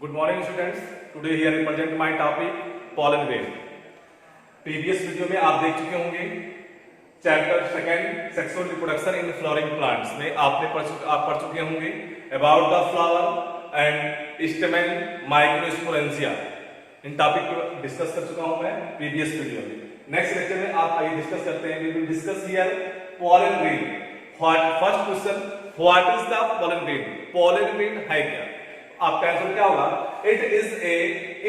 Good morning students. Today here I present my topic pollen grain. Previous video में आप देख चुके होंगे chapter second sexual reproduction in flowering plants में आप पढ़ चुके होंगे about the flower and stamen microsporangia. इन टॉपिक को डिस्कस कर चुका हूं मैं प्रीवियस वीडियो में। नेक्स्ट लेक्चर में आप आइए डिस्कस करते हैं। We will discuss here pollen grain. First question, what is the pollen grain? pollen grain है क्या? आपका आंसर क्या होगा? It is a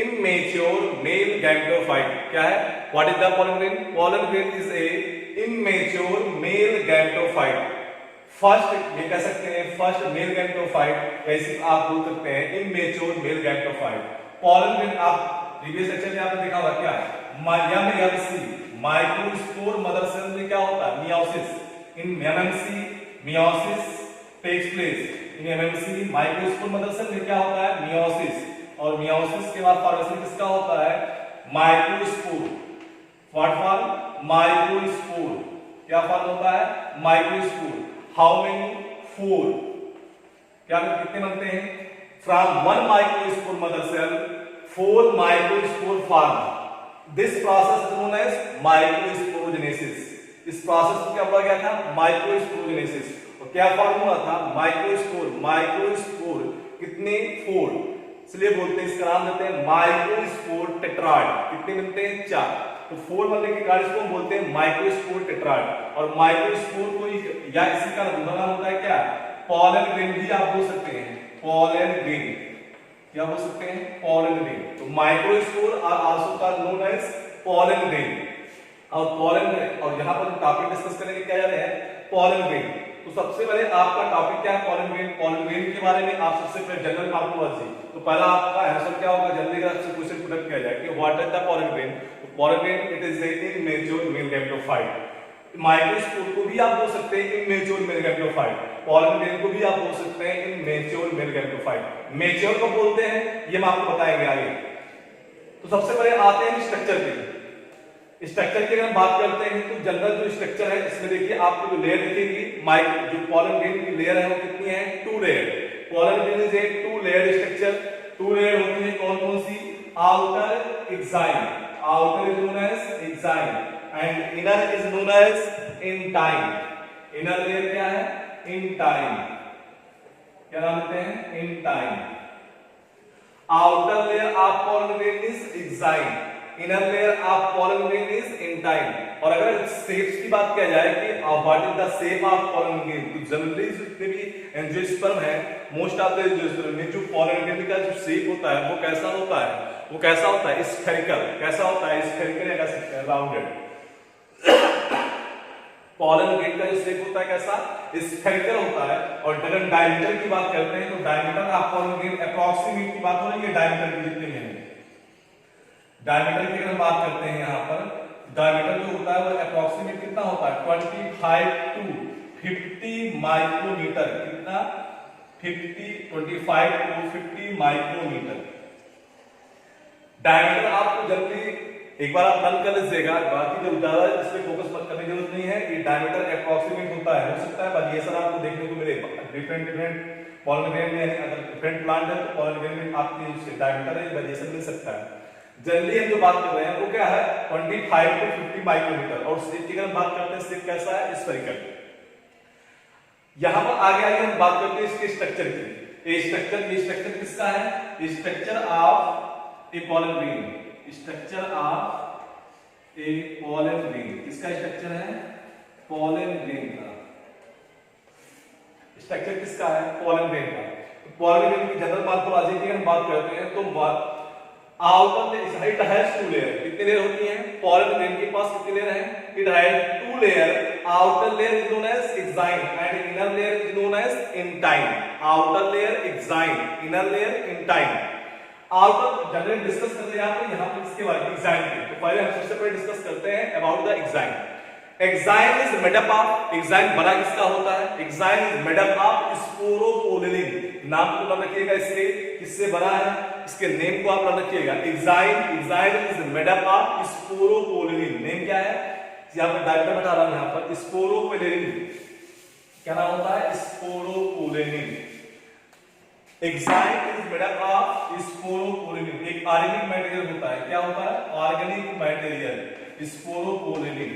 immature male gametophyte. क्या है? What is the pollen grain? pollen grain is a immature male gametophyte. First ये कह सकते हैं फर्स्ट मेल गैमेटोफाइट, ऐसे आप बोल सकते हैं immature male gametophyte. pollen grain आप प्रीवियस लेक्चर में आपने देखा होगा क्या है? MMC माइक्रोस्पोर मदर सेल में क्या होता है? मियोसिस। इन MMC मियोसिस टेक्स प्लेस। इन MMC माइक्रोस्पोर मदर सेल में क्या होता है? मियोसिस। और मियोसिस के बाद फॉर्मेशन किसका होता है? माइक्रोस्पोर। What form? माइक्रोस्पोर। क्या फॉर्म होता है? माइक्रोस्पोर। How many? 4। क्या कितने बनते हैं? From 1 microspore mother cell 4 microspore form. This process is known as microsporogenesis. इस प्रोसेस को क्या बोला गया था? माइक्रोस्पोरोजेनेसिस। और क्या फॉर्म हुआ था? माइक्रोस्पोर। माइक्रोस्पोर कितने? 4, इसलिए बोलते हैं, इसका नाम देते हैं माइक्रोस्पोर टेट्राड। कितने बनते हैं? 4। तो 4 बनने के कारण इसको हम बोलते हैं माइक्रोस्पोर टेट्राड। और माइक्रोस्पोर को या इसी का दूसरा नाम होता है क्या? pollen grain भी आप बोल सकते हैं। pollen grain क्या बोल सकते हैं? pollen grain। तो microspore are also called known as pollen grain। और pollen grain, और यहां पर टॉपिक डिस्कस करेंगे क्या जा रहे हैं? pollen grain। तो सबसे पहले आपका टॉपिक क्या है? pollen grain। pollen grain के बारे में आप सबसे पहले जनरल मालूमात चाहिए। तो पहला आपका आंसर क्या होगा? जल्दी से क्वेश्चन पुट किया जाए कि what is the pollen grain? तो pollen grain it is a immature male gametophyte. Microspore को भी आप बोल सकते हैं immature male gametophyte. pollen grain को भी आप बोल सकते हैं इमेच्योर मेल गैमेटोफाइट। मेच्योर को बोलते हैं ये हम आपको बताएंगे आगे। तो सबसे पहले आते हैं स्ट्रक्चर पे। स्ट्रक्चर की अगर बात करते हैं तो जनरल जो स्ट्रक्चर है इसमें देखिए आपको जो लेयर दिखेगी, जो pollen grain की लेयर है वो कितनी है? 2 layer. pollen grain is a 2 layer structure. 2 layer होती है कौन कौन सी? Outer exine. Outer is known as exine and inner is known as intine. Inner layer क्या है? इंटाइन। क्या नाम देते हैं? Intine. Outer layer of pollen grain is exine, inner layer of pollen grain is intine. और अगर shapes की बात किया जाए कि what is the shape of pollen grain, तो जनरली जितने भी एंजियोस्पर्म है, मोस्ट ऑफ द एंजियोस्पर्म में जो pollen grain का जो शेप होता है वो कैसा होता है? वो कैसा होता है? स्फेरिकल। कैसा होता है? स्फेरिकल या कह सकते हैं राउंडेड। pollen grain का जो शेप होता है कैसा? स्फेरिकल होता है। और अगर डायमीटर की बात करते हैं तो diameter of pollen grain approximate की बात हो रही है डायमीटर की जितने हैं। डायमीटर की अगर बात करते हैं यहाँ पर, डायमीटर जो होता है वो अप्रॉक्सीमेट कितना होता है? 25 to 50 माइक्रोमीटर। कितना? 25 to 50 माइक्रोमीटर। डायमीटर आपको जल्दी एक बार आप रन कर लीजिएगा, बाकी जो ज्यादा इस पे फोकस मत करने की जरूरत नहीं है। ये डायमीटर अप्रॉक्सीमेट होता है, हो सकता है वेरिएशन आपको देखने को मिले डिफरेंट pollen grain में। अगर डिफरेंट प्लांट है तो pollen grain में आपकी डायमीटर में वेरिएशन मिल सकता है। जनरली हम जो बात कर रहे हैं वो क्या है? 25 to 50 माइक्रोमीटर। और शेप की अगर बात करते हैं, शेप कैसा है? स्फेरिकल। यहां पर आगे हम बात करते हैं इसके स्ट्रक्चर की। ये स्ट्रक्चर किसका है? Structure of a pollen grain। Structure of a pollen grain किसका स्ट्रक्चर है? pollen grain का स्ट्रक्चर किसका है? pollen grain का। तो pollen grain की जनरल मार्फोलॉजी की हम बात करते हैं तो आउटर इट हैज 2 लेयर। कितनी लेयर होती हैं? pollen grain के पास कितनी लेयर है? It has 2 layer. Outer layer is known as exine and inner layer is known as intine. Outer layer exine, inner layer intine. Outer generally discuss करते हैं यहाँ पर इसके बारे में एक्साइन के। तो पहले हम सबसे पहले डिस्कस करते हैं about the exine. Exine is made up of, exine बना किसका होता है? Exine is made up of sporopollenin. नाम को नाम रखिएगा इसके, किससे बना है? इसके नेम को आप नाम रखिएगा। Exine is made up of sporopollenin. Name क्या है? यहाँ पर डायग्राम बता रहा हूं यहाँ पर। स्पोरोपोलिन क्या नाम होता है? Sporopollenin. Enzyme is made up of sporopollenin, एक ऑर्गेनिक मटेरियल होता है। क्या होता है? ऑर्गेनिक मटेरियल स्पोरोपोलिन,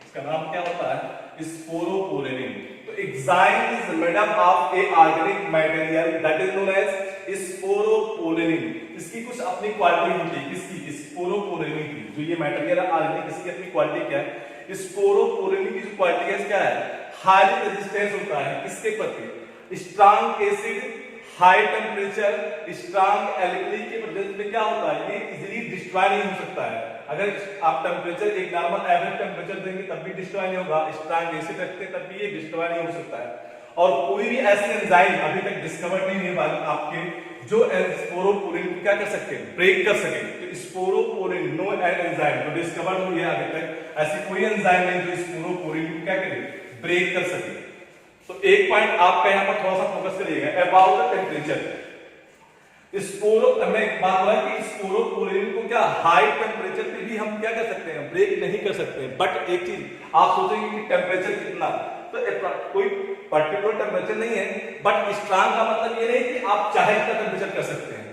इसका नाम क्या होता है? स्पोरोपोलिन। तो exine is made up of a organic material that is known as sporopollenin. इसकी कुछ अपनी क्वालिटी होती है, किसकी? स्पोरोपोलिन की। जो ये मटेरियल है ऑर्गेनिक, इसकी अपनी क्वालिटी क्या है? स्पोरोपोलिन की जो क्वालिटी है क्या है? हाई रेजिस्टेंस होता है किसके प्रति? Strong acid, high temperature, strong alkali के प्रेजेंस में क्या होता है? ये इजीली डिस्ट्रॉय नहीं हो सकता है। अगर आप टेम्परेचर एक नॉर्मल एवरेज टेम्परेचर देंगे तब भी डिस्ट्रॉय नहीं होगा, स्ट्रॉन्ग एसिड रखते हैं तब भी ये डिस्ट्रॉय नहीं हो सकता है। और कोई भी ऐसे एंजाइम अभी तक डिस्कवर नहीं हुए आपके जो स्पोरोपोलिन को क्या कर सकते हैं? ब्रेक कर सके। तो स्पोरोपोलिन नो एंजाइम जो डिस्कवर हुई है अभी तक, ऐसी कोई एंजाइम नहीं जो स्पोरोपोलिन को क्या करे? ब्रेक कर सके। तो एक पॉइंट आपका यहां पर थोड़ा सा फोकस करिएगा, अबाउट द टेम्परेचर। स्पोरो मैं एक बात बोला कि स्पोरोपोलिन को क्या हाई टेम्परेचर पे भी हम क्या कर सकते हैं? ब्रेक नहीं कर सकते हैं। बट एक चीज आप सोचेंगे कि टेम्परेचर कितना, तो कोई पर्टिकुलर टेम्परेचर नहीं है, बट स्ट्रॉन्ग का मतलब ये नहीं कि आप चाहे कितना टेम्परेचर कर सकते हैं।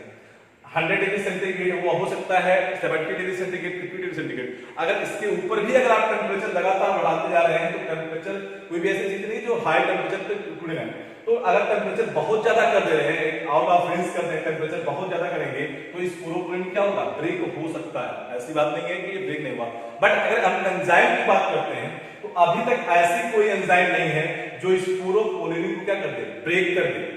100 डिग्री सेंटीग्रेड वो हो सकता है, 70 डिग्री सेंटीग्रेड, 50 डिग्री सेंटीग्रेड। अगर इसके ऊपर भी अगर आप टेम्परेचर लगातार बढ़ाते जा रहे हैं तो टेम्परेचर कोई भी ऐसी चीज नहीं जो हाई टेम्परेचर पे रुकेगा। तो अगर टेम्परेचर बहुत ज्यादा कर दे रहे हैं, आउट ऑफ रेंज कर रहे हैं, टेम्परेचर बहुत ज्यादा करेंगे तो इस स्पोरोपोलिन क्या होगा? ब्रेक हो सकता है। ऐसी बात नहीं है कि ये ब्रेक नहीं हुआ। बट अगर हम एंजाइम की बात करते हैं तो अभी तक ऐसी कोई एंजाइम नहीं है जो स्पोरोपोलिन को क्या कर दे? ब्रेक कर दे।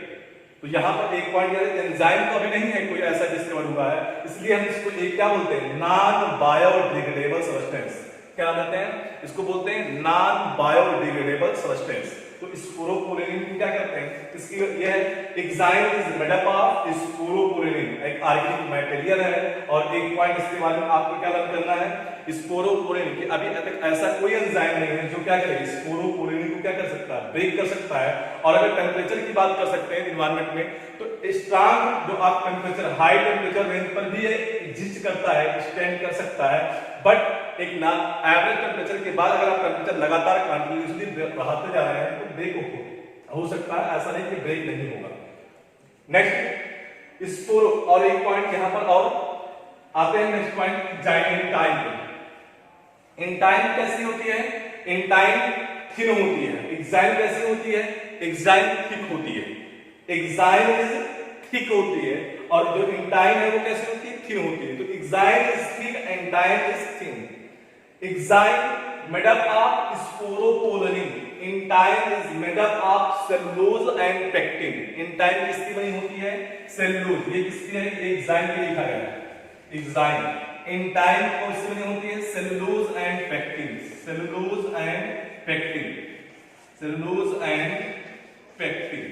तो यहाँ पर एक पॉइंट एंजाइम तो अभी नहीं है कोई ऐसा डिस्कवर हुआ है, इसलिए हम इसको एक क्या बोलते हैं? Non biodegradable substance. क्या कहते हैं? इसको बोलते हैं नॉन बायोडिग्रेडेबल सब्सटेंस। तो स्पोरोपोलिन क्या करते हैं? इसकी ये है enzyme is made up of sporopollenin, एक ऑर्गेनिक मटेरियल है। और एक पॉइंट इसके बारे में आपको क्या लर्न करना है? स्पोरोपोलिन की अभी तक ऐसा कोई एंजाइम नहीं है जो क्या करे? स्पोरोपोलिन को क्या कर सकता है? ब्रेक कर सकता है। और अगर टेम्परेचर की बात कर सकते हैं एनवायरनमेंट में, तो स्ट्रॉन्ग जो आप टेम्परेचर, हाई टेम्परेचर रेंज पर भी एग्जिस्ट करता है, स्टैंड कर सकता है। बट एक ना एवरेज टेम्परेचर के बाद अगर आप टेम्परेचर लगातार कंटिन्यूअसली बढ़ाते जा रहे हैं तो ब्रेक हो सकता है, ऐसा नहीं कि ब्रेक नहीं होगा। नेक्स्ट स्पोरो, और एक पॉइंट यहां पर और आते हैं। Next point giant time. Intime कैसी होती है? इंटाइम थिन होती है। एग्जाइम कैसी होती है? एग्जाइम थिक होती है। एग्जाइम इज थिक होती है और जो इंटाइम है वो कैसी होती है? थिन होती है। तो exine is thick, Intime is thin. Enzyme made up of sporopollenin, intine is made up of cellulose and pectin. Intime किसकी बनी होती है? सेलुलोज। ये किसकी है? ये एग्जाइम की लिखा गया है। एग्जाइम इंटाइम कौन सी बनी होती है? Cellulose and pectin. Cellulose and pectin, cellulose and pectin,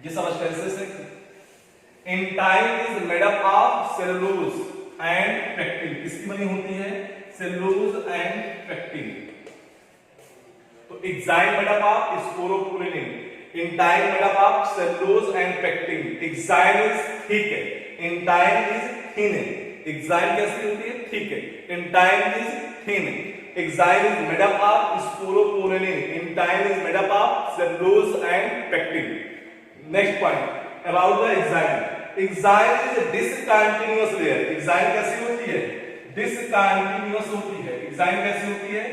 ये सब्सटेंसेस है। Intine is made up of cellulose and pectin, किसकी बनी होती है? Cellulose and pectin. तो exine made up of sporopollenin, intine made up of cellulose and pectin. Exine is thick है, intine is thin है। Exine कैसी होती है? थिक है, intine is thin. Exine is made up of sporopollenin, intine is made up of cellulose and pectin. Next point about the enzyme. Enzyme is discontinuous layer. Enzyme कैसी होती है? Discontinuous होती है। एग्जाइम कैसी होती है?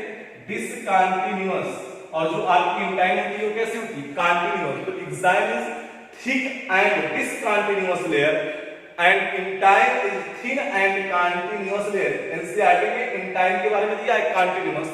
डिसकंटीन्यूअस। और जो आपकी इंटाइम होती है वो कैसी होती है? कंटीन्यूअस। तो exine is thick and discontinuous layer and Intime is thin and continuous layer. NCERT में इंटाइम के बारे में दिया है कंटीन्यूअस,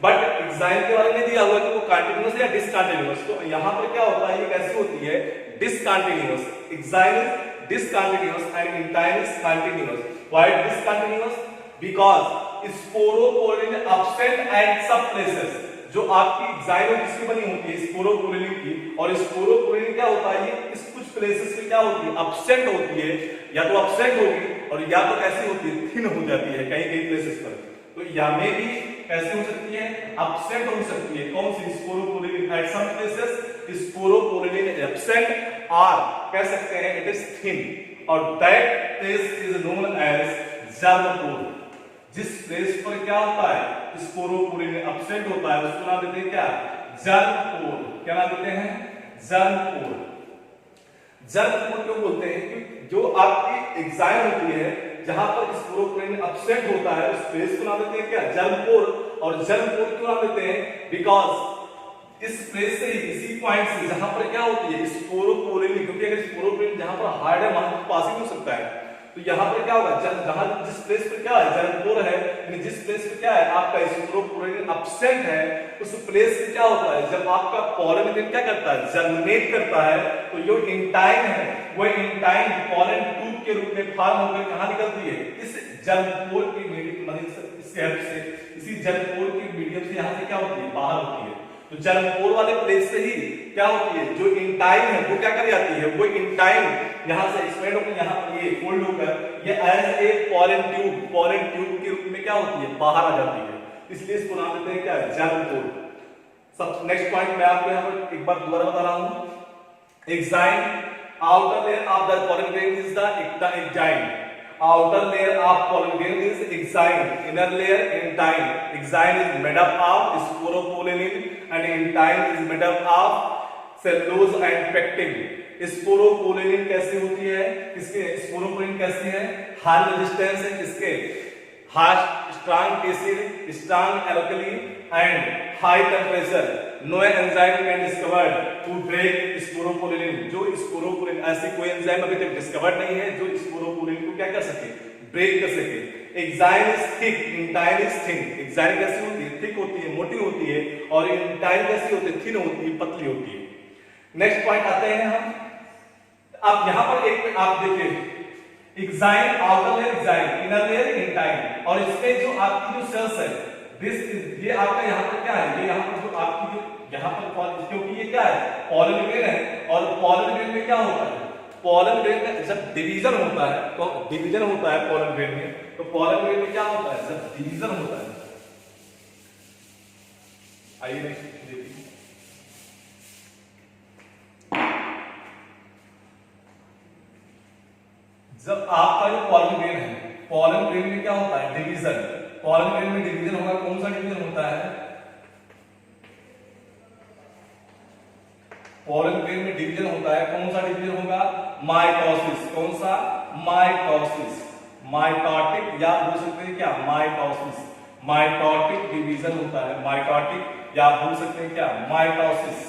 बट एग्जाइम के बारे में दिया हुआ कि वो कंटीन्यूअस या डिसकंटीन्यूअस। तो यहां पर क्या होता है? ये कैसी होती है? Discontinuous. Enzyme is discontinuous and intime is continuous. Why discontinuous? Because sporopolin absent at some places. जो आपकी एग्जाइम किसकी बनी होती है? स्पोरोपोलिन की। और स्पोरोपोलिन क्या होता है? ये इस कुछ प्लेसेस पे क्या होती है? अब्सेंट होती है। या तो अब्सेंट होगी और या तो कैसी होती है? थिन हो जाती है कहीं कहीं प्लेसेस पर। तो या में भी कैसे हो सकती है? अब्सेंट हो सकती है। कौन सी? Sporopollenin at some places sporopollenin absent, और कह सकते हैं इट इज थिन, और that place is known as germ pore. जिस प्लेस पर क्या होता है? स्पोरोपोलिन एब्सेंट होता है उसको नाम देते हैं क्या? जर्मपोल। क्या नाम देते हैं? जर्मपोल। जर्म पोर क्यों बोलते हैं कि जो आपकी एग्जाइम होती है जहां पर स्पोरोपोलिन अपसेट होता है उस फेज को नाम देते हैं क्या, जर्म पोर। और जर्म पोर क्यों नाम देते हैं, बिकॉज इस फेज से ही, इसी पॉइंट से जहां पर क्या होती है स्पोरोपोलिन, क्योंकि अगर स्पोरोपोलिन जहां पर हार्ड है वहां पर पास ही हो सकता है, तो यहाँ पर क्या होगा, जहां जिस प्लेस पर क्या है जर्म पोर है, यानी जिस प्लेस पे क्या है आपका स्पोरोपोलिन अपसेंट है, उस प्लेस से क्या होता है जब आपका पॉलन ग्रेन क्या करता है, जर्मिनेट करता है, तो जो इंटाइन है वो इंटाइन पॉलन ट्यूब के रूप में फॉर्म होकर कहां निकलती है, इस जर्म पोर की मदद से, इसके हेल्प से, इसी जर्म पोर के मीडियम से यहां से क्या होती है, बाहर होती है। तो जर्म पोर वाले प्लेस से ही क्या होती है, जो इंटाइन है वो क्या कर जाती है, वो इंटाइन यहां से एक्सपेंड होकर यहां पर ये फोल्ड होकर ये एज ए पॉलन ट्यूब के रूप में क्या होती है, बाहर आ जाती है, इसलिए इसको नाम देते हैं क्या, जर्म पोर। सब नेक्स्ट पॉइंट मैं आपको यहां पर एक बार दोबारा बता रहा हूं, exine, outer layer of the pollen grain is the exine, outer layer of pollen grain is exine, inner layer intine, exine is made up of sporopollen and intine is made up of cellulose and pectin। Sporopollenin कैसे होती है, इसके sporopollenin कैसे है, high resistance है, इसके high strong acid, strong alkali and high temperature, no enzyme can discovered to break sporopollenin. जो sporopollenin, ऐसी कोई एंजाइम अभी तक डिस्कवर्ड नहीं है जो स्पोरोपोलिन को क्या कर सके, ब्रेक कर सके। Exine is thick, intine is thin. Exine कैसी होती है, थिक होती है, मोटी होती है, और इंटाइन कैसी होती है, थिन होती है, पतली होती है। नेक्स्ट पॉइंट आते हैं हम, अब यहां पर एक आप देखिए, exine, outer layer exine, inner layer intine, और इसमें जो आपकी जो सेल्स है दिस इज, ये आपका यहां पर क्या है, ये यहां पर जो आपकी जो यहां पर, क्योंकि ये क्या है, पॉलन ग्रेन है, और पॉलन ग्रेन में क्या होता है, पॉलन ग्रेन का जब डिवीजन होता है, तो डिवीजन होता है पॉलन ग्रेन में, तो पॉलन ग्रेन में क्या होता है, जब डिवीजन होता है, आइए देखिए, जब आपका जो पॉलन ग्रेन है, पॉलन ग्रेन में क्या होता है, डिवीजन, पॉलन ग्रेन में डिवीजन होगा, कौन सा डिवीजन होता है, पॉलन ग्रेन में डिवीजन होता है, कौन सा डिवीजन होगा, माइटोसिस, कौन सा, माइटोसिस, माइटोटिक, या बोल सकते हैं क्या, माइटोसिस, माइटोटिक डिवीजन होता है, माइटोटिक, या बोल सकते हैं क्या, माइटोसिस,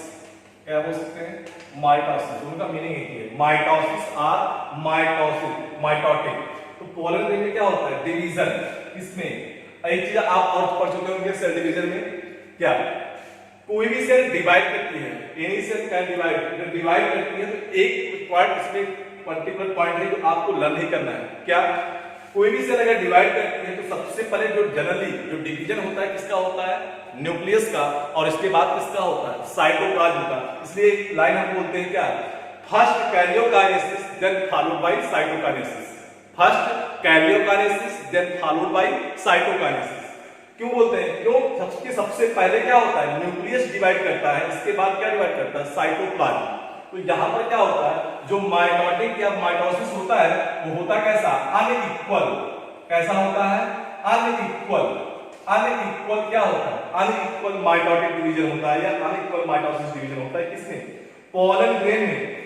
क्या बोल सकते हैं, माइटोसिस, उनका मीनिंग एक ही है, माइटोसिस और माइटोसिस, माइटोटिक। तो पॉलन ग्रेन में क्या होता है, डिवीजन। इसमें एक चीज आप और पढ़ चुके होंगे सेल डिवीजन में, क्या, कोई भी सेल डिवाइड करती है, एनी सेल कैन डिवाइड, जब डिवाइड करती है तो एक पॉइंट, इसमें पर्टिकुलर पॉइंट है जो आपको लर्न ही करना है, क्या, कोई भी सेल अगर डिवाइड करती है तो सबसे पहले जो जनरली जो डिवीजन होता है किसका होता है, न्यूक्लियस का, और इसके बाद किसका होता है, साइटोप्लाज्म का। इसलिए एक लाइन हम बोलते हैं क्या, first karyokinesis then followed by cytokinesis, first karyokinesis then followed by cytokinesis. क्यों बोलते हैं, क्यों, सबसे पहले क्या होता है, न्यूक्लियस डिवाइड करता है, इसके बाद क्या डिवाइड करता है, साइटोप्लाज्म। तो यहां पर क्या होता है, जो माइटोटिक या माइटोसिस होता है वो होता कैसा, अनइक्वल, कैसा होता है, अनइक्वल, अनइक्वल क्या होता है, अनइक्वल माइटोटिक डिवीजन होता है, या अनइक्वल माइटोसिस डिवीजन होता है, किसमें, पॉलन ग्रेन में।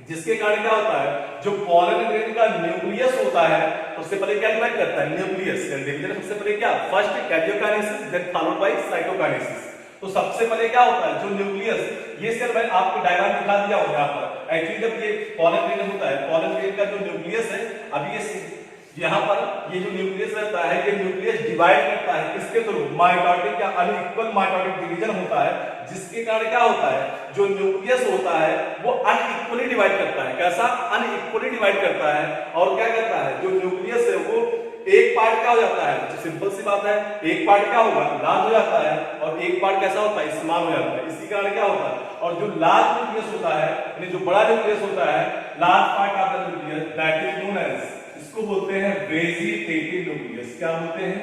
जिसके कारण क्या होता है, जो पॉलन ग्रेन का न्यूक्लियस होता है सबसे पहले क्या डिवाइड करता है, न्यूक्लियस, डिवीजन सबसे पहले क्या, first karyokinesis then followed by cytokinesis. तो सबसे पहले क्या होता है, जो न्यूक्लियस, ये सेल मैं आपको डायग्राम दिखा दिया हूं यहां पर, एक्चुअली जब ये पॉलन ग्रेन होता है, पॉलन ग्रेन का जो न्यूक्लियस है, अभी ये यहां पर ये जो न्यूक्लियस रहता है, ये न्यूक्लियस डिवाइड करता है किसके थ्रू, माइटोटिक या अनइक्वल माइटोटिक डिवीजन होता है, जिसके कारण क्या होता है, जो न्यूक्लियस होता है वो अनइक्वली डिवाइड करता है, कैसा, अनइक्वली डिवाइड करता है, और क्या करता है, जो न्यूक्लियस है वो एक पार्ट क्या हो जाता है, सिंपल सी बात है, एक पार्ट क्या होगा, लार्ज हो जाता है, और एक पार्ट कैसा होता है, स्मॉल हो जाता है। इसी कारण क्या होता है, और जो लार्ज न्यूक्लियस होता है, यानी जो बड़ा न्यूक्लियस होता है, large part of the nucleus, that is known as, इसको बोलते हैं वेजिटेटिव न्यूक्लियस। क्या बोलते हैं,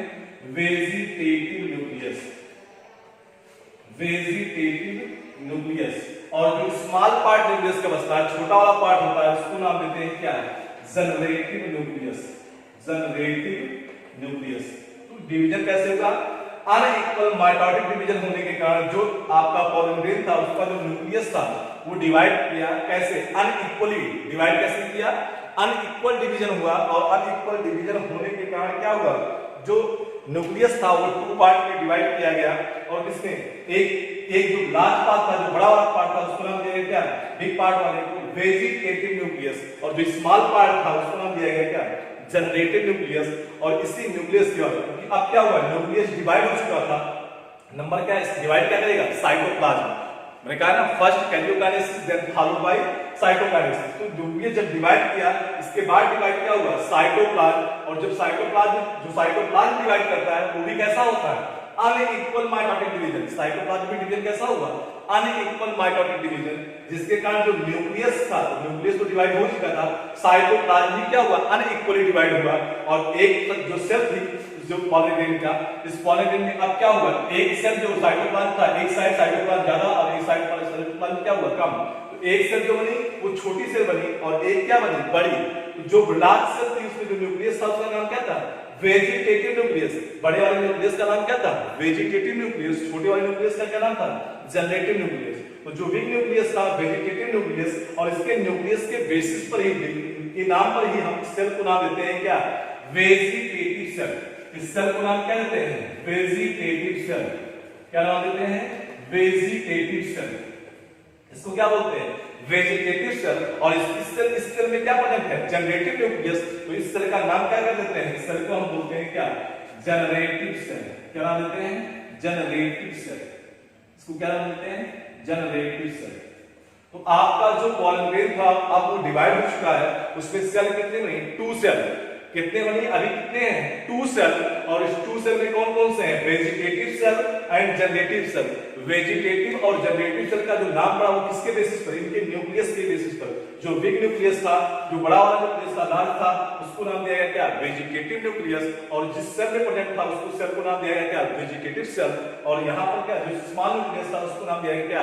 वेजिटेटिव न्यूक्लियस, वेजिटेटिव न्यूक्लियस। और जो स्मॉल पार्ट न्यूक्लियस का बचता है, छोटा वाला पार्ट होता है, उसको नाम देते हैं क्या, जनरेटिव न्यूक्लियस, जनरेटिव न्यूक्लियस। तो डिवीजन कैसे होगा, अनइक्वल माइटोटिक डिवीजन होने के कारण जो आपका पॉलन ग्रेन था उसका जो न्यूक्लियस था वो डिवाइड किया कैसे, अनइक्वली डिवाइड कैसे किया, अनइक्वल डिवीजन हुआ और अनइक्वल डिवीजन होने के कारण क्या हुआ, जो न्यूक्लियस था वो 2 पार्ट में डिवाइड किया गया और किसने एक जो लार्ज पार्ट था, जो बड़ा वाला पार्ट था उसको नाम दिया गया क्या, बिग पार्ट वाले को वेजिटेटिव न्यूक्लियस, और जो स्मॉल पार्ट था उसको नाम दिया गया क्या, जनरेटिव न्यूक्लियस। और इसी न्यूक्लियस की वजह अब क्या हुआ, न्यूक्लियस डिवाइड हो चुका था, नंबर क्या है, डिवाइड क्या करेगा, साइटोप्लाज्म। मैंने कहा ना first karyokinesis then followed by cytokinesis. तो न्यूक्लियस जब डिवाइड किया इसके बाद डिवाइड क्या हुआ, साइटोप्लाज्म। और जब साइटोप्लाज्म डिवाइड करता है वो भी कैसा होता है, unequal mitotic division. Cytoplasmic division कैसा हुआ, अनइक्वल माइटोटिक डिवीजन, जिसके कारण जो न्यूक्लियस था, न्यूक्लियस तो डिवाइड हो चुका था, साइटोप्लाज्म क्या हुआ, अनइक्वली डिवाइड हुआ। और एक जो सेल थी जो पॉलन ग्रेन का, इस पॉलन ग्रेन में अब क्या हुआ, एक सेल जो साइटोप्लाज्म था, एक साइड साइटोप्लाज्म ज्यादा और एक साइड साइटोप्लाज्म क्या हुआ, कम। तो एक सेल जो बनी वो छोटी सेल बनी और एक क्या बनी, बड़ी। तो जो लार्ज सेल थी उसमें जो न्यूक्लियस था उसका नाम क्या था, वेजिटेटिव न्यूक्लियस। बड़े वाले न्यूक्लियस का नाम क्या था, वेजिटेटिव न्यूक्लियस। छोटे वाले न्यूक्लियस का क्या नाम था, जनरेटिव न्यूक्लियस। तो जो बिग न्यूक्लियस था वेजिटेटिव न्यूक्लियस, और इसके न्यूक्लियस के बेसिस पर ही, के नाम पर ही हम सेल को नाम देते हैं क्या, वेजिटेटिव सेल। इस सेल को नाम क्या देते हैं, वेजिटेटिव सेल। क्या नाम देते हैं, वेजिटेटिव सेल। इसको क्या बोलते हैं, वेजिटेटिव सेल। और इस सेल में क्या प्रेजेंट है, जनरेटिव न्यूक्लियस। तो इस सेल का नाम क्या कर देते हैं, इस सेल को हम बोलते हैं क्या, जनरेटिव सेल। क्या नाम देते हैं, जनरेटिव सेल। इसको क्या नाम देते हैं, जनरेटिव सेल। तो आपका जो पॉलन ग्रेन था अब वो डिवाइड हो चुका है, उसमें सेल कितने बने, 2 सेल। कितने बनी, अभी कितने हैं, 2 सेल। और इस 2 सेल में कौन कौन से हैं, vegetative cell and generative cell. Vegetative और जनरेटिव सेल का जो नाम पड़ा वो किसके बेसिस पर, इनके न्यूक्लियस के बेसिस पर। जो बिग न्यूक्लियस था, जो बड़ा वाला न्यूक्लियस था, लार्ज था, उसको नाम दिया गया क्या, वेजिटेटिव न्यूक्लियस। और जिस सेल में प्रेजेंट था उसको सेल को नाम दिया गया क्या, वेजिटेटिव सेल। और यहाँ पर क्या, जो स्मॉल न्यूक्लियस था उसको नाम दिया गया क्या,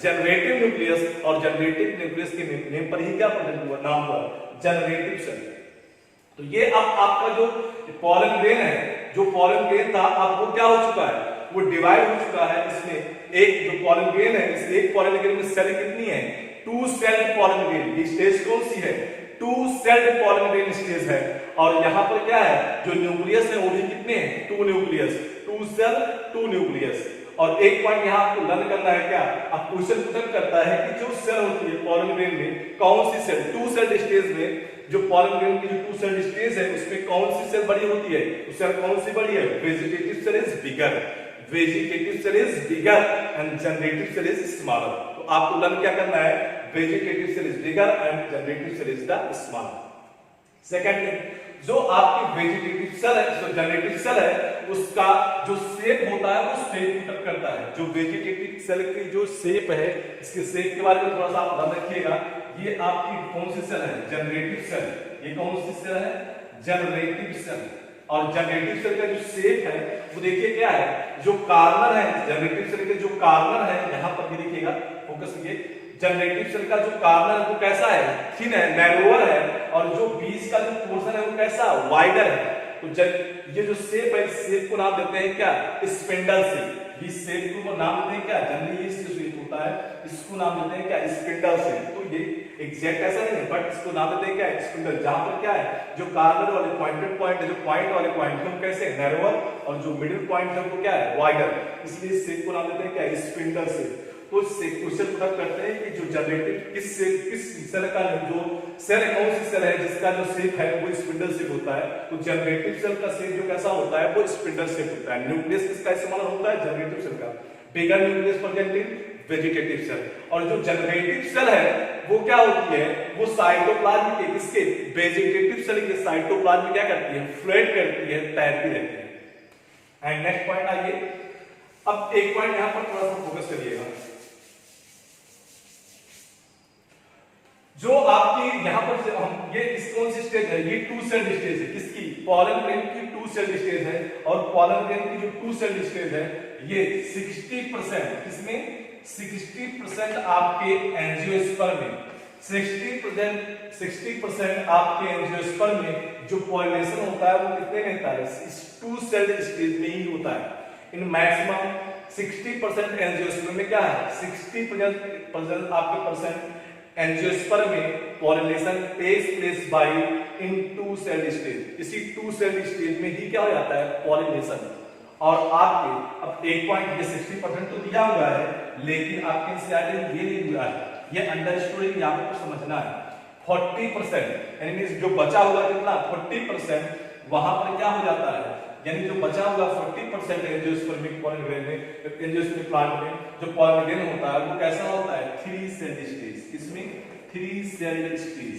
जनरेटिव न्यूक्लियस। और जनरेटिव न्यूक्लियस के नेम पर ही क्या प्रेजेंट हुआ, नाम हुआ जनरेटिव सेल। तो ये अब आपका जो पॉलन ग्रेन है, जो पॉलन ग्रेन था अब वो क्या हो चुका है, वो डिवाइड हो चुका है। इसमें एक जो पॉलन ग्रेन है, इस एक पॉलन ग्रेन में सेल कितनी है, 2 सेल्ड पॉलन ग्रेन। ये स्टेज कौन सी है, 2 सेल्ड पॉलन ग्रेन स्टेज है। और यहाँ पर क्या है, जो न्यूक्लियस है वो भी कितने हैं, 2 न्यूक्लियस, 2 सेल 2 न्यूक्लियस। और एक पॉइंट यहाँ आपको लर्न करना है क्या, अब क्वेश्चन पुट करता है कि जो सेल होती है पॉलन ग्रेन में, कौन सी सेल 2 सेल्ड स्टेज में, जो पॉलन ग्रेन की जो 2 सेल्ड स्टेज है उसमें कौन सी सेल बड़ी होती है, तो सेल कौन सी बड़ी है, vegetative cell is bigger, vegetative cell is bigger and generative cell is smaller. तो आपको लर्न क्या करना है, vegetative cell is bigger and generative cell is the smaller. Second thing, जो आपकी वेजिटेटिव सेल है, जो जनरेटिव सेल है, उसका जो शेप होता है वो शेप पुट करता है। जो वेजिटेटिव सेल की जो शेप है, इसके शेप के बारे में थोड़ा सा आप ध्यान रखिएगा। ये आपकी कौन सी सेल है, जनरेटिव सेल। ये कौन सी सेल है, जनरेटिव सेल। और जनरेटिव सेल का जो शेप है वो देखिए क्या है, जो कार्नर है जनरेटिव सेल के, जो कार्नर है यहाँ पर भी देखिएगा, फोकस कीजिए। जनरेटिव सेल का जो कार्नर है वो कैसा है, थिन है, नैरोअर है। और जो बीच का जो पोर्शन है वो कैसा, वाइडर है। तो ये जो शेप है, इस शेप को नाम देते हैं क्या, स्पिंडल शेप। इस शेप को नाम देते हैं क्या, जनरली इस शेप होता है, इसको नाम देते हैं क्या, स्पिंडल शेप। तो ये एग्जैक्ट ऐसा नहीं है, बट इसको नाम देते हैं क्या, स्पिंडल। जहां पर क्या है, जो कार्नर वाले पॉइंटेड पॉइंट है, जो पॉइंट वाले पॉइंट है वो कैसे, नैरोअर, और जो मिडिल पॉइंट है वो क्या है, वाइडर। इसलिए इस शेप को नाम देते हैं क्या, स्पिंडल शेप। तो इससे क्वेश्चन पुट करते हैं कि जो जनरेटिव किस सेल का, जो सेल कौन सी सेल है जिसका जो शेप है वो स्पिंडल शेप होता है। तो जनरेटिव सेल का शेप जो कैसा होता है वो स्पिंडल शेप होता है। न्यूक्लियस किसका इस्तेमाल होता है, जनरेटिव सेल का। Bigger nucleus present in vegetative cell. और जो जनरेटिव सेल है वो क्या होती है, वो साइटोप्लाज्म के, किसके, वेजिटेटिव सेल के साइटोप्लाज्म क्या करती है, फ्लोट करती है, तैरती रहती है। एंड नेक्स्ट पॉइंट आइए, अब एक पॉइंट यहां पर थोड़ा सा फोकस करिएगा। जो आपकी यहाँ पर हम ये कौन सी स्टेज है, ये 2 सेल्ड स्टेज है, किसकी, पॉलन ग्रेन की 2 सेल्ड स्टेज है। और पॉलन ग्रेन की जो 2 सेल्ड स्टेज है ये 60%, किसमें, 60% आपके एंजियोस्पर्म में, 60% आपके एंजियोस्पर्म में जो पॉलिनेशन होता है वो कितने में होता है, इस 2 सेल्ड स्टेज में ही होता है। इन मैक्सिमम 60% एंजियोस्पर्म में क्या है, 60% आपके परसेंट एंजियोस्पर्म में pollination takes place by in two cell stage. इसी टू सेल स्टेज में ही क्या हो जाता है, पॉलिनेशन। और आपके अब एक पॉइंट ये 60% तो दिया हुआ है, लेकिन आपके एनसीईआरटी में ये नहीं दिया है, ये अंडरस्टूडिंग आपको समझना है। 40% यानी जो बचा हुआ कितना 40% वहां पर क्या हो जाता है, यानी जो बचा हुआ 40% एंजियोस्पर्मिक पॉलन ग्रेन में, एंजियोस्पर्मिक प्लांट में जो पॉलन ग्रेन होता है वो कैसा होता है, 3 सेल स्टेज। इसमें 3 सेल स्टेज,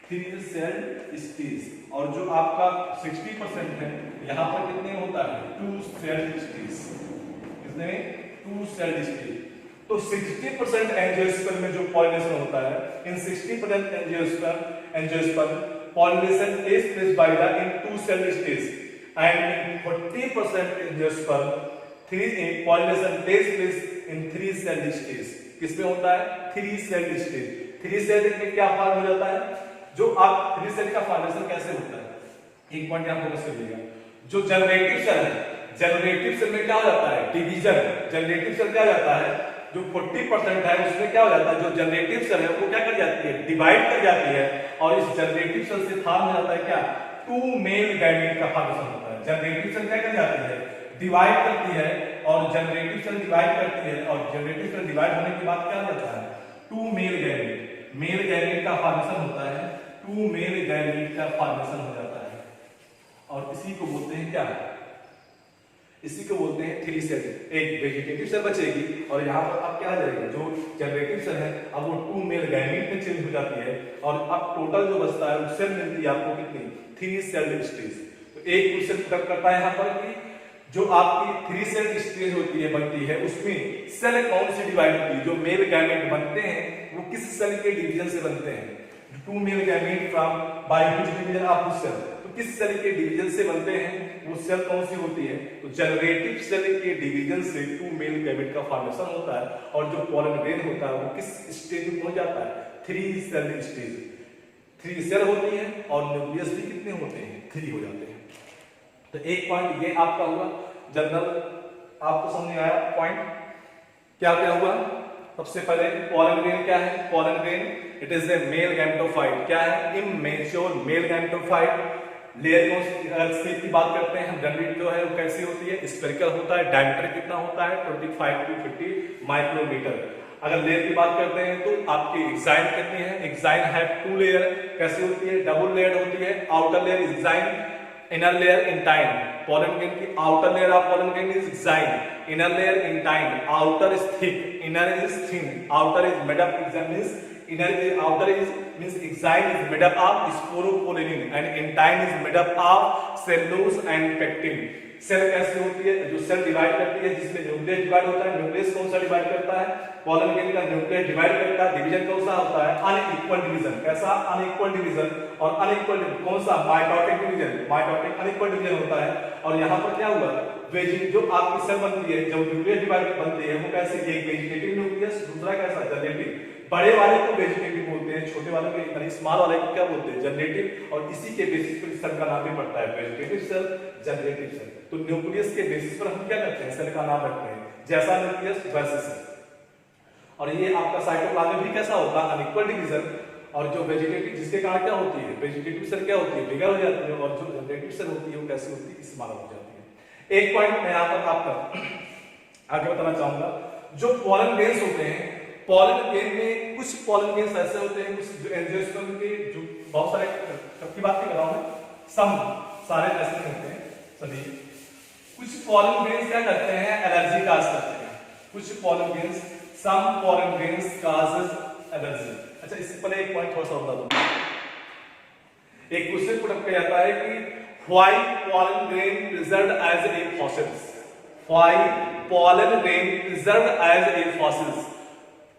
3 सेल स्टेज। और जो आपका 60% है यहां पर कितने होता है, 2 सेल स्टेज। कितने, 2 सेल स्टेज। तो 60% एंजियोस्पर्म में जो पॉलिनेशन होता है, in 60% angiosperm pollination takes place by the in 2 cell stage and in 40% angiosperm pollination takes place in 3 cell stage. किसमें होता है, 3 सेल स्टेज। 3 सेल में क्या फॉर्म हो जाता है, जो आप 3 सेल का फॉर्मेशन कैसे होता है, एक पॉइंट यहां फोकस करिएगा। जो जनरेटिव सेल है, जनरेटिव सेल में क्या हो जाता है, डिवीजन। जनरेटिव सेल क्या जाता है, जो 40% है उसमें क्या हो जाता है, जो जनरेटिव सेल है वो क्या कर जाती है, डिवाइड कर जाती है। और इस जनरेटिव सेल से फॉर्म हो जाता है क्या, 2 मेल गैमेट का फॉर्मेशन होता है। जनरेटिव सेल क्या कर जाती है, डिवाइड करती है, और जनरेटिव सेल डिवाइड करती है, और जनरेटिव सेल डिवाइड होने के बाद क्या हो जाता है, 2 मेल गैमेट, मेल गैमेट का फॉर्मेशन होता है, 2 मेल गैमेट का फॉर्मेशन हो जाता है। और इसी को बोलते हैं क्या, इसी को बोलते हैं 3 सेल। एक वेजिटेटिव सेल बचेगी और यहाँ पर अब क्या आ जाएगा, जो जनरेटिव सेल है अब वो 2 मेल गैमेट में चेंज हो जाती है, और अब टोटल जो बचता है वो सेल मिलती है आपको कितनी, 3 सेल स्टेज। तो एक क्वेश्चन पुट करता है यहाँ पर कि जो आपकी 3 सेल स्टेज होती है, बनती है, उसमें सेल कौन सी डिवाइड होती है, जो मेल गैमेट बनते हैं वो किस सेल के डिवीजन से बनते हैं, 2 male gamete from by which division of the cell, किस सेल के डिवीजन से बनते हैं, वो सेल कौन सी होती है, तो जनरेटिव सेल के डिवीजन से 2 मेल गैमेट का फॉर्मेशन होता है। और जो पॉलन ग्रेन होता है वो किस स्टेज में पहुंच जाता है, 3 सेल स्टेज। 3 सेल होती है और न्यूक्लियस भी कितने होते हैं, 3 हो जाते हैं। तो एक पॉइंट ये आपका हुआ जनरल, आपको समझ में आया पॉइंट क्या क्या हुआ। सबसे पहले पॉलन ग्रेन क्या है, pollen grain it is a male gametophyte. क्या है, immature male gametophyte. Layer shape की बात करते हैं हम, जनरेट जो है वो कैसी होती है, स्फेरिकल होता है। डायमीटर कितना होता है, 25 to 50 माइक्रोमीटर। अगर लेयर की बात करते हैं तो आपकी एक्साइन कितनी है, एक्साइन है 2 लेयर। कैसी होती है, डबल लेयर होती है। Outer layer exine, inner layer intine. Pollen grain की outer layer of pollen grain is exine, inner layer intine. Outer is thick, inner is thin. Outer is made up, exine means inner outer is means exine is made up of sporopollenin and intine is made up of cellulose and pectin। Cell कैसे होती है, जो cell divide करती है जिसमें nucleus divide होता है। Nucleus कौन सा डिवाइड करता है, पॉलन ग्रेन का न्यूक्लियस डिवाइड करता है। डिवीजन कौन सा होता है, अनइक्वल डिवीजन। कैसा, अनइक्वल डिवीजन। और अनइक्वल कौन सा, mitotic division. Mitotic unequal division होता है। और यहाँ पर क्या हुआ, जो आपकी सेल बनती है, जब न्यूक्लियस डिवाइड बनती है वो कैसे, एक वेजिटेटिव न्यूक्लियस, दूसरा कैसा, जनरेटिव। बड़े वाले को वेजिटेटिव बोलते हैं, छोटे वाले को यानी स्मॉल वाले को क्या बोलते हैं, जनरेटिव। और इसी के बेसिस पर सेल का नाम भी पड़ता है, वेजिटेटिव सेल, जनरेटिव सेल। तो न्यूक्लियस के बेसिस पर हम क्या करते हैं, सेल का नाम रखते हैं, जैसा न्यूक्लियस वैसे सेल। और ये आपका साइटोप्लाज्म भी कैसा होता है, अनइक्वल डिवीजन। और जो वेजिटेटिव, जिसके कारण क्या होती है, वेजिटेटिव सेल क्या होती है, बिगर हो जाती है। और जो जनरेटिव सेल होती है वो कैसी होती है, स्मॉल हो जाती है। एक पॉइंट मैं यहाँ पर आपका आगे बताना चाहूंगा, जो पॉलन ग्रेन्स होते हैं, पॉलन ग्रेन में कुछ पॉलन ग्रेन्स ऐसे होते हैं, कुछ जो एंजियोस्पर्म के जो बहुत सारे, सबकी बात नहीं कर रहा हूं, सम सारे ऐसे नहीं होते हैं सभी। कुछ पॉलन ग्रेन्स क्या करते हैं, एलर्जी काज करते हैं। कुछ पॉलन ग्रेन्स, सम पॉलन ग्रेन्स काजेस एलर्जी। अच्छा, इससे पहले एक पॉइंट थोड़ा सा बता दूं। एक क्वेश्चन पुट अप किया जाता है कि why pollen grain preserved as a fossils. Why pollen grain preserved as a fossils.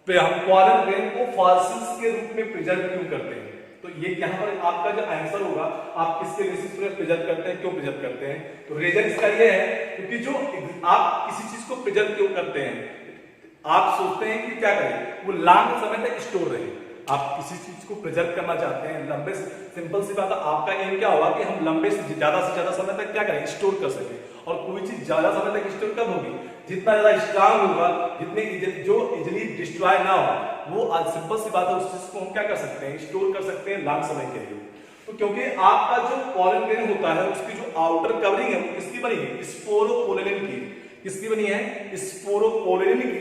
हम पॉलन ग्रेन को फॉसिल्स के रूप में प्रिजर्व क्यों करते हैं, तो ये यहाँ पर आपका जो आंसर होगा, आप किसके बेसिस पर प्रिजर्व करते हैं, क्यों प्रिजर्व करते हैं। तो रीजन इसका ये है क्योंकि जो आप किसी चीज को प्रिजर्व क्यों करते हैं, आप सोचते हैं कि क्या करें, वो लंबे समय तक स्टोर रहे। आप किसी चीज को प्रिजर्व करना चाहते हैं लंबे, सिंपल सी बात है, आपका एम क्या होगा कि हम लंबे से ज्यादा समय तक क्या करें, स्टोर कर सके। और कोई चीज ज्यादा समय तक स्टोर कब होगी, जितना ज्यादा स्ट्रांग होगा, जितने जो इजिली डिस्ट्रॉय ना हो, वो आज सिंपल सी बात है, उस चीज को हम क्या कर सकते हैं, स्टोर कर सकते हैं लंबे समय के लिए। तो क्योंकि आपका जो पॉलन ग्रेन होता है उसकी जो आउटर कवरिंग है वो किसकी बनी है, स्पोरोपोलिन की। किसकी बनी है, स्पोरोपोलिन की,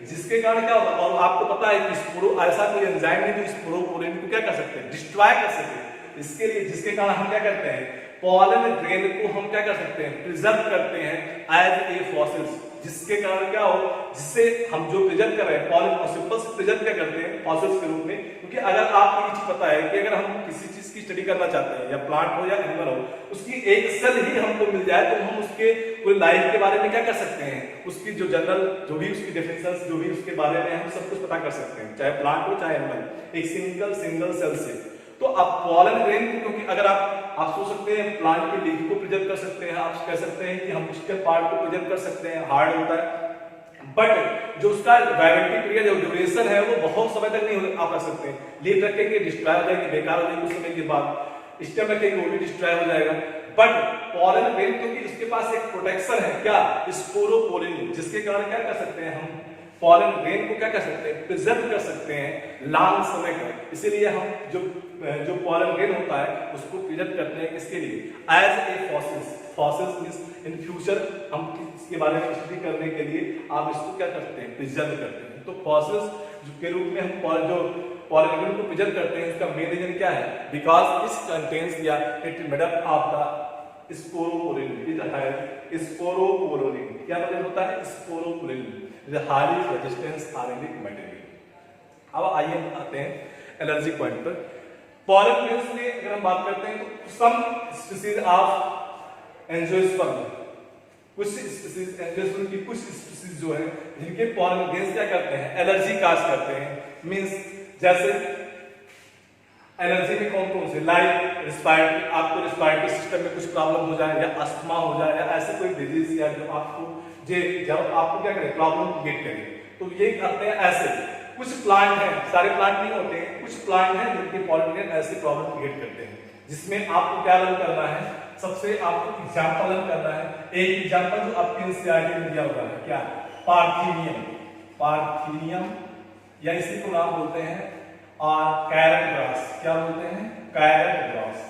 जिसके कारण क्या होगा, और आपको पता है कि स्पोरो ऐसा कोई एंजाइम है जो स्पोरोपोलिन को क्या कर सकते हैं, डिस्ट्रॉय कर सकते हैं। इसके लिए जिसके कारण हम क्या करते हैं, पॉलन ग्रेन को हम क्या कर सकते हैं, प्रिजर्व करते हैं एज ए फॉसिल्स, जिसके कारण क्या हो, जिससे हम जो प्रिजर्व कर रहे हैं पॉलन को सिंपल से प्रिजर्व क्या करते हैं, फॉसिल्स के रूप में। क्योंकि अगर आपको ये चीज पता है कि अगर हम किसी चीज की स्टडी करना चाहते हैं, या प्लांट हो या एनिमल हो, उसकी एक सेल ही हमको मिल जाए तो हम उसके पूरी लाइफ के बारे में क्या कर सकते हैं, उसकी जो जनरल जो भी उसकी डेफिनेशंस जो भी उसके बारे में हम सब कुछ पता कर सकते हैं, चाहे प्लांट हो चाहे एनिमल, एक सिंगल सेल से। तो अब पॉलन ग्रेन, क्योंकि अगर आप सोच सकते हैं प्लांट के लीफ को प्रिजर्व कर सकते हैं, आप कह सकते हैं कि हम उसके पार्ट को प्रिजर्व कर सकते हैं, हार्ड होता है, बट जो उसका वाइबिलिटी पीरियड जो ड्यूरेशन है वो बहुत समय तक नहीं आप रख सकते हैं। लीफ रखेंगे डिस्ट्रॉय हो जाएगी, बेकार हो जाएगी कुछ समय के बाद, स्टेम रखेंगे वो भी डिस्ट्रॉय हो जाएगा। बट पॉलन ग्रेन क्योंकि उसके पास एक प्रोटेक्शन है, क्या, स्पोरोपोलिन, जिसके कारण क्या कर सकते हैं हम पॉलन ग्रेन को क्या कर सकते हैं, प्रिजर्व कर सकते हैं लंबे समय तक। इसीलिए हम जो पॉलन ग्रेन होता है उसको प्रिजर्व करते हैं, किसके लिए, as a fossils. Fossils means in future हम इसके बारे में स्टडी करने के लिए आप इसको क्या करते हैं, प्रिजर्व करते हैं। तो फॉसिल्स के रूप में हम जो पॉलन ग्रेन को प्रिजर्व करते हैं, इसका मेन रीजन क्या है, बिकॉज इट कंटेन्स या it made up of the sporopollenin. Sporopollenin क्या मतलब होता है, sporopollenin highly resistance organic material. अब आइए हम आते हैं एलर्जी पॉइंट पर। पॉलन ग्रेन्स में अगर हम बात करते हैं तो सम स्पीसीज ऑफ एंजियोस्पर्म, कुछ स्पीसीज एंजियोस्पर्म की कुछ स्पीसीज जो है जिनके पॉलन ग्रेन्स क्या करते हैं, एलर्जी काज करते हैं। मींस जैसे एलर्जी में कौन कौन से, लाइक रिस्पायरेटरी, आपको रिस्पायरेटरी सिस्टम में कुछ प्रॉब्लम हो जाए, या अस्थमा हो जाए, या ऐसे कोई डिजीज, या जो आपको जब आपको क्या करें, प्रॉब्लम क्रिएट करें, तो ये करते हैं ऐसे। कुछ प्लांट हैं, सारे प्लांट नहीं होते हैं, कुछ प्लांट हैं जिनके पॉलन ग्रेन ऐसे प्रॉब्लम क्रिएट करते हैं, जिसमें आपको क्या लर्न करना है, सबसे आपको एग्जांपल लर्न करना है। एक एग्जांपल जो आपके एनसीईआरटी में दिया हुआ है, क्या, पार्थिनियम। पार्थिनियम या इसी को नाम बोलते हैं और कैरेट ग्रास, क्या बोलते हैं, कैरेट ग्रास।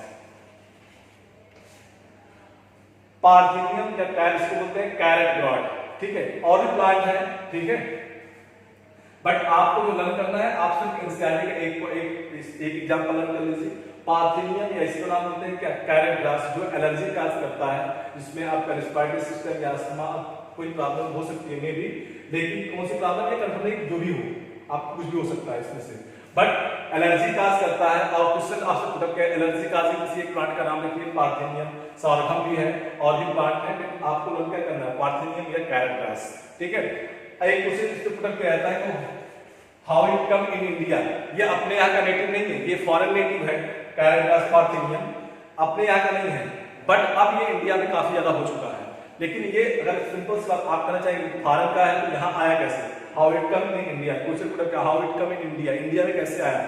पार्थिनियम या कैरेट इसको बोलते हैं कैरेट ग्रास, ठीक है। और भी प्लांट है, ठीक है, बट आपको जो लर्न करना है, आप सिर्फ एनसीईआरटी का एक एग्जांपल लर्न कर लीजिए। पार्थिनियम या इसको नाम बोलते हैं क्या, कैरेट ग्रास, जो एलर्जी काज करता है, जिसमें आपका रिस्पायरेटरी सिस्टम या अस्थमा कोई प्रॉब्लम हो सकती है, मे भी, लेकिन कौन सी प्रॉब्लम है कंफर्म नहीं, जो भी हो, आपको कुछ भी हो सकता है इसमें से, बट एलर्जी काज करता है। और क्वेश्चन आपसे पूछा गया एलर्जी काजिंग किसी एक प्लांट का नाम लिखिए, पार्थिनियम, सॉर्गम भी है और भी प्लांट है, लेकिन आपको लर्न क्या करना है, पार्थिनियम या कैरेट ग्रास, ठीक है। एक क्वेश्चन इससे पूछा गया रहता है कि how it come in India, ये अपने यहाँ का नेटिव नहीं है, ये फॉरेन नेटिव है, कैरेट ग्रास पार्थिनियम अपने यहाँ का नहीं है, बट अब ये इंडिया में काफी ज्यादा हो चुका है। लेकिन ये अगर सिंपल सी बात आप करना चाहिए, फॉरेन का है तो यहाँ आया कैसे, how it come in India, question पूछा गया how it come in India, India में कैसे आया,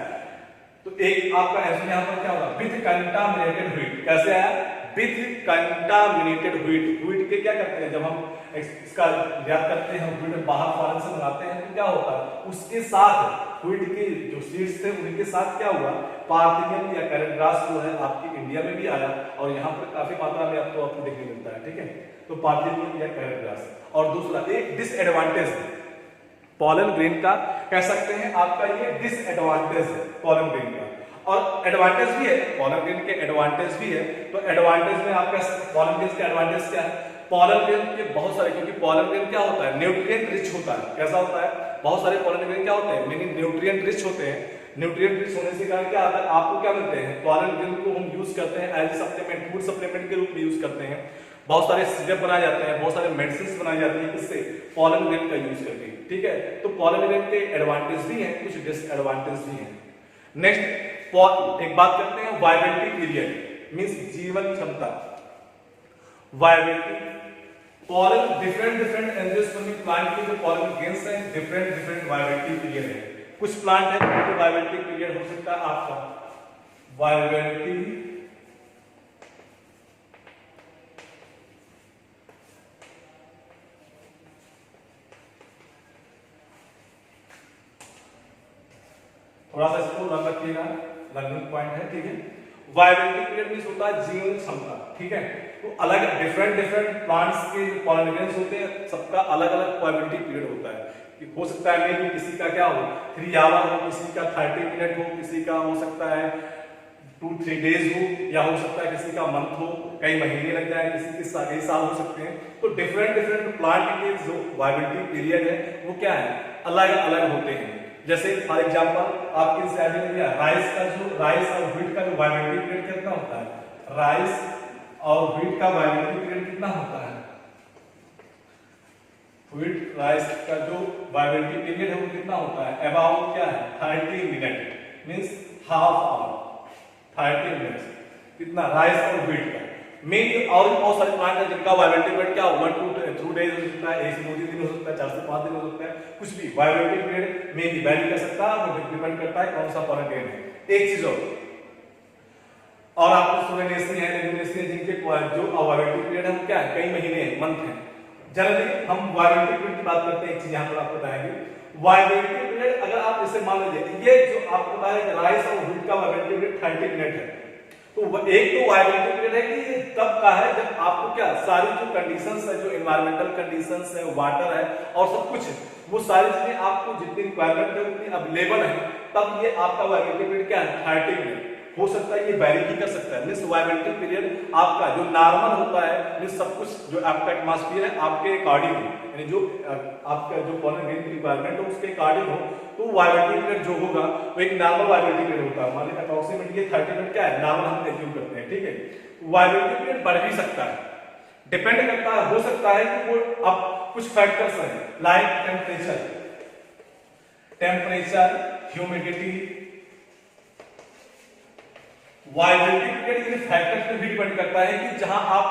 तो एक आपका आंसर यहाँ पर क्या होगा, विथ कंटामिनेटेड व्हीट। कैसे आया, विथ कंटामिनेटेड व्हीट। व्हीट के क्या करते हैं, जब हम इसका याद करते हैं, व्हीट बाहर फॉरेन से मंगाते हैं तो क्या होता है, उसके साथ व्हीट के जो सीड्स थे उनके साथ क्या हुआ, पार्थिनियम या कैरेट ग्रास जो है आपकी इंडिया में भी आया, और यहाँ पर काफी मात्रा में आपको देखने मिलता है, ठीक है। तो पार्थिनियम या कैरेट ग्रास। और दूसरा एक डिसएडवांटेज पॉलन ग्रेन का कह सकते हैं, आपका ये डिसएडवांटेज है पॉलन ग्रेन का, और एडवांटेज भी है, पॉलन ग्रेन के एडवांटेज भी है। तो एडवांटेज में आप कह सकते पॉलन ग्रेन के एडवांटेज क्या है, पॉलन ग्रेन के बहुत सारे, क्योंकि पॉलन ग्रेन क्या होता है, न्यूट्रिएंट रिच होता है। कैसा होता है, बहुत सारे पॉलन ग्रेन क्या होते हैं, मीनिंग न्यूट्रिएंट रिच होते हैं। न्यूट्रिएंट रिच होने से कारण क्या आता है, आपको क्या मिलते हैं, पॉलन ग्रेन को हम यूज करते हैं एज सप्लीमेंट, फूड सप्लीमेंट के रूप में यूज करते हैं। बहुत सारे सिरप बनाए जाते हैं, बहुत सारे मेडिसिन बनाई जाती है, किससे, पॉलन ग्रेन का यूज करके, ठीक है। तो पॉलन ग्रेन के एडवांटेज भी हैं, कुछ डिसएडवांटेज भी हैं। नेक्स्ट एक बात करते हैं, वायबिलिटी पीरियड मींस जीवन क्षमता। Viability, pollen different angiospermic plant के जो पॉलन ग्रेन्स हैं डिफरेंट वायबिलिटी पीरियड है। कुछ प्लांट है जिनका वायबिलिटी पीरियड हो सकता है आपका वायबिलिटी थोड़ा सा इसको रन रखिएगा, लर्निंग पॉइंट है, ठीक है। वायबिलिटी पीरियड मींस होता है जीवन क्षमता, ठीक है। तो अलग डिफरेंट प्लांट्स के जो पॉलिनेशंस होते हैं सबका अलग अलग वायबिलिटी पीरियड होता है। कि हो सकता है मे किसी का क्या हो 3 आवर हो, किसी का 30 मिनट हो, किसी का हो सकता है 2-3 डेज हो, या हो सकता है किसी का मंथ हो, कई महीने लग जाए, किसी के कई साल हो सकते हैं। तो डिफरेंट प्लांट के जो वायबिलिटी पीरियड है वो क्या है, अलग अलग होते हैं। जैसे फॉर एग्जांपल आपके स्लाइड में दिया राइस और व्हीट का जो वायबिलिटी पीरियड कितना होता है, राइस और व्हीट का वायबिलिटी पीरियड कितना होता है, व्हीट राइस का जो वायबिलिटी पीरियड है वो कितना होता है, अबाउट क्या है 30 minute means half hour, 30 minutes कितना राइस और व्हीट का। मेन और बहुत सारे प्लांट है जिनका वायबिलिटी पीरियड क्या 1-2 डेज हो सकता है, 1 से 2 दिन हो सकता है, 4 से 5 दिन हो सकता है, कुछ भी वायबिलिटी पीरियड में भी वैरी कर सकता है, वो डिपेंड करता है कौन सा पॉलिनेशन है। एक चीज और आपको सोलेनेसी है, लेगुमिनेसी जिनके जो वायबिलिटी पीरियड है वो क्या है, कई महीने हैं, मंथ है। जनरली हम वायबिलिटी पीरियड की बात करते हैं, एक चीज यहां पर आपको बताएंगे वायबिलिटी पीरियड। अगर आप इसे मान लीजिए ये जो आपको बता रहे हैं राइस और व्हीट का वायबिलिटी पीरियड 30 मिनट है, तो एक तो वायबिलिटी पीरियड है कि ये तब का है जब आपको क्या सारी जो कंडीशंस है, जो एनवायरमेंटल कंडीशंस है, वाटर है और सब कुछ है, वो सारी चीजें आपको जितनी रिक्वायरमेंट है उतनी अवेलेबल है, तब ये आपका वायबिलिटी पीरियड क्या है 30 मिनट। हो सकता है ये वैरी भी कर सकता है, मींस वायबिलिटी पीरियड आपका जो नॉर्मल होता है, मींस सब कुछ जो आपका एटमॉस्फेयर है आपके अकॉर्डिंग हो, यानी जो आपका जो पॉलिनेशन की रिक्वायरमेंट हो उसके अकॉर्डिंग हो, तो वायबिलिटी पीरियड जो होगा वो एक नॉर्मल वायबिलिटी पीरियड होता है। मान लीजिए अप्रोक्सीमेट ये 30 मिनट क्या है नॉर्मल हम एज्यूम करते हैं, ठीक है। वायबिलिटी पीरियड बढ़ भी सकता है, डिपेंड करता है, हो सकता है कि वो अब कुछ फैक्टर्स हैं like temperature, humidity, viability period in factors पे भी डिपेंड करता है कि जहां आप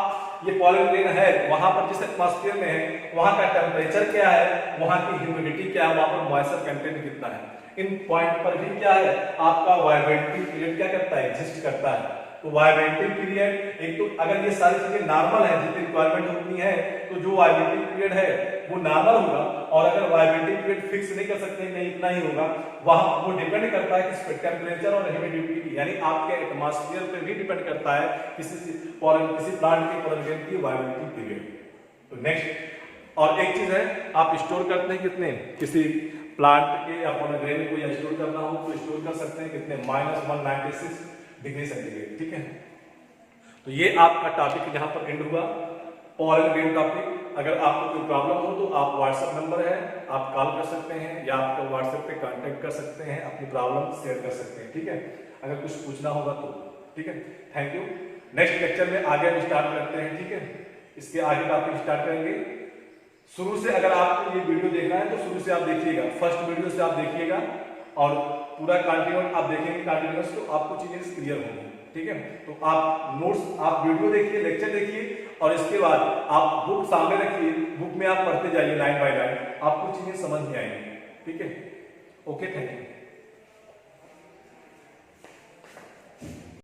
ये पॉलन ग्रेन है वहां पर जिस एटमॉस्फेयर में है वहां का टेम्परेचर क्या है, वहां की ह्यूमिडिटी क्या है, वहां पर मॉइस्चर कंटेंट कितना है। इन पॉइंट पर भी क्या है आपका वायबिलिटी पीरियड क्या करता है, एग्जिस्ट करता है। तो वायबिलिटी पीरियड एक तो अगर ये सारी चीजें नॉर्मल है, जितनी रिक्वायरमेंट होती है, तो जो वायबिलिटी पीरियड है वो नॉर्मल होगा। और अगर वायबिलिटी पीरियड फिक्स नहीं कर सकते, नहीं इतना ही होगा, वहां वो डिपेंड करता है किस पे, टेम्परेचर और ह्यूमिडिटी, यानी आपके एटमॉस्फेयर पे भी डिपेंड करता है किसी प्लांट के पॉलिनेशन की वायबिलिटी पीरियड। तो नेक्स्ट और एक चीज है, आप स्टोर करते हैं कितने, किसी प्लांट के या पॉलिनेशन को या स्टोर करना हो तो स्टोर कर सकते हैं कितने, -196 डिग्री सेंटीग्रेड, ठीक है। तो ये आपका टॉपिक यहाँ पर एंड हुआ, पॉलन ग्रेन टॉपिक। अगर आपको कोई प्रॉब्लम हो तो आप व्हाट्सएप नंबर है, आप कॉल कर सकते हैं या आप व्हाट्सएप पे कांटेक्ट कर सकते हैं, अपनी प्रॉब्लम शेयर कर सकते हैं, ठीक है, अगर कुछ पूछना होगा तो, ठीक है। Thank you. नेक्स्ट लेक्चर में आगे हम स्टार्ट करते हैं, ठीक है, इसके आगे टॉपिक स्टार्ट करेंगे। शुरू से अगर आपको ये वीडियो देखना है तो शुरू से आप देखिएगा, फर्स्ट वीडियो से आप देखिएगा और पूरा कंटिन्यूस आप देखेंगे कंटिन्यूस, तो आपको चीजें क्लियर होंगी, ठीक है। तो आप नोट्स, आप वीडियो देखिए, लेक्चर देखिए और इसके बाद आप बुक सामने रखिए, बुक में आप पढ़ते जाइए लाइन बाय लाइन, आपको चीजें समझ में आएंगी, ठीक है। Okay, thank you.